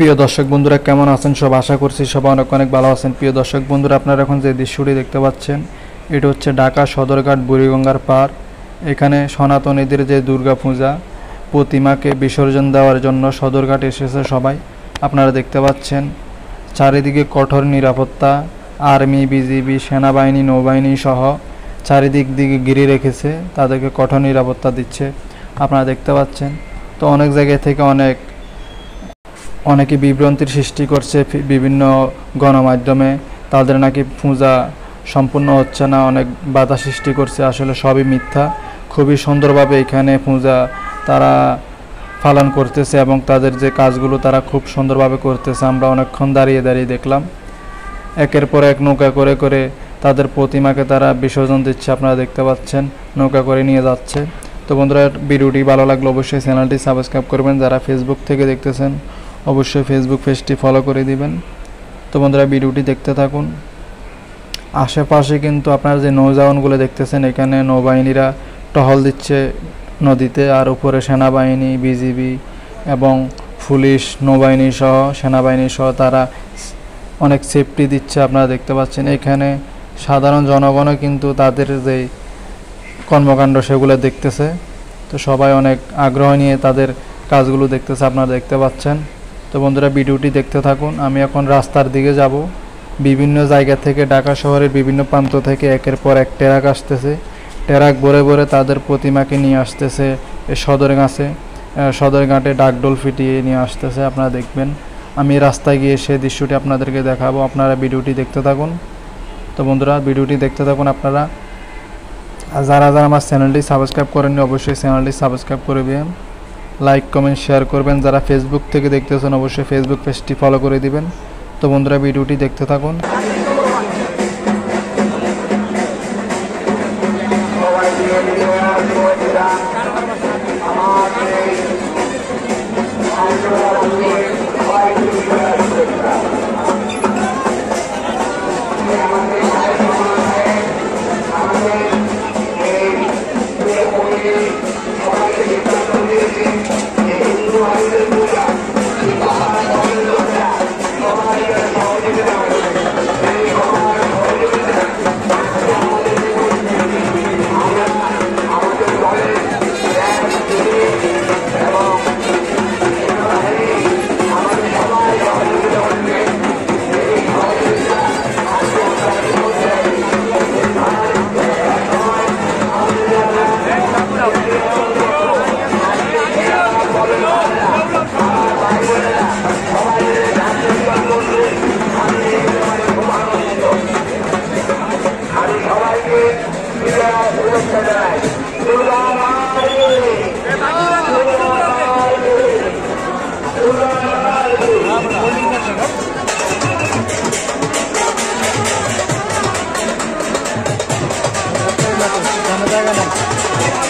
প্রিয় দর্শক বন্ধুরা কেমন আছেন সব? আশা করছি সবাই অনেক অনেক ভালো আছেন। প্রিয় দর্শক বন্ধুরা, আপনারা এখন যে দৃশ্যটি দেখতে পাচ্ছেন এটা হচ্ছে ঢাকা সদরঘাট বুড়িগঙ্গার পার। এখানে সনাতনীদের যে দুর্গা পূজা প্রতিমাকে বিসর্জন দেওয়ার জন্য সদরঘাট এসেছে সবাই। আপনারা দেখতে পাচ্ছেন চারিদিকে কঠোর নিরাপত্তা, আর্মি, বিজিবি, সেনাবাহিনী, নৌবাহিনী সহ চারিদিক দিকে ঘিরে রেখেছে, তাদেরকে কঠোর নিরাপত্তা দিচ্ছে। আপনারা দেখতে পাচ্ছেন তো অনেক জায়গা থেকে অনেকে বিভ্রান্তির সৃষ্টি করছে বিভিন্ন গণমাধ্যমে, তাদের নাকি পূজা সম্পূর্ণ হচ্ছে না, অনেক বাধা সৃষ্টি করছে। আসলে সবই মিথ্যা। খুবই সুন্দরভাবে এখানে পূজা তারা পালন করতেছে এবং তাদের যে কাজগুলো তারা খুব সুন্দরভাবে করতেছে। আমরা অনেকক্ষণ দাঁড়িয়ে দেখলাম একের পর এক নৌকা করে করে তাদের প্রতিমাকে তারা বিসর্জন দিচ্ছে। আপনারা দেখতে পাচ্ছেন নৌকা করে নিয়ে যাচ্ছে। তো বন্ধুরা, ভিডিওটি ভালো লাগলে অবশ্যই চ্যানেলটি সাবস্ক্রাইব করবেন। যারা ফেসবুক থেকে দেখতেছেন অবশ্যই ফেসবুক পেজটি ফলো করে দিবেন। তো বন্ধুরা, ভিডিওটি দেখতে থাকুন। আশেপাশে কিন্তু আপনারা যে নৌযানগুলো দেখতেছেন, এখানে নৌবাহিনীরা টহল দিচ্ছে নদীতে, আর উপরে সেনাবাহিনী, বিজিবি এবং পুলিশ, নৌবাহিনী সহ সেনাবাহিনী সহ তারা অনেক সেফটি দিচ্ছে। আপনারা দেখতে পাচ্ছেন এখানে সাধারণ জনগণও কিন্তু তাদের যে কর্মকাণ্ড সেগুলো দেখতেছে। তো সবাই অনেক আগ্রহ নিয়ে তাদের কাজগুলো দেখতেছে, আপনারা দেখতে পাচ্ছেন। তো বন্ধুরা, ভিডিওটি দেখতে থাকুন। আমি এখন রাস্তার দিকে যাব। বিভিন্ন জায়গা থেকে, ঢাকা শহরের বিভিন্ন প্রান্ত থেকে একের পর এক ট্রাক আসতেছে। ট্রাক ভরে ভরে তাদের প্রতিমাকে নিয়ে আসতেছে এই সদরঘাটে ডাকডোল ফিটিয়ে নিয়ে আসতেছে। আপনারা দেখবেন, আমি রাস্তায় গিয়ে সেই দৃশ্যটি আপনাদেরকে দেখাবো। আপনারা ভিডিওটি দেখতে থাকুন। তো বন্ধুরা, ভিডিওটি দেখতে থাকুন। আপনারা যারা আমার চ্যানেলটি সাবস্ক্রাইব করেননি অবশ্যই চ্যানেলটি সাবস্ক্রাইব করবেন, লাইক, কমেন্ট, শেয়ার করবেন। যারা ফেসবুক থেকে দেখতেছেন অবশ্যই ফেসবুক পেজটি ফলো করে দিবেন। তো বন্ধুরা, ভিডিওটি দেখতে থাকুন। জায়গা নাই।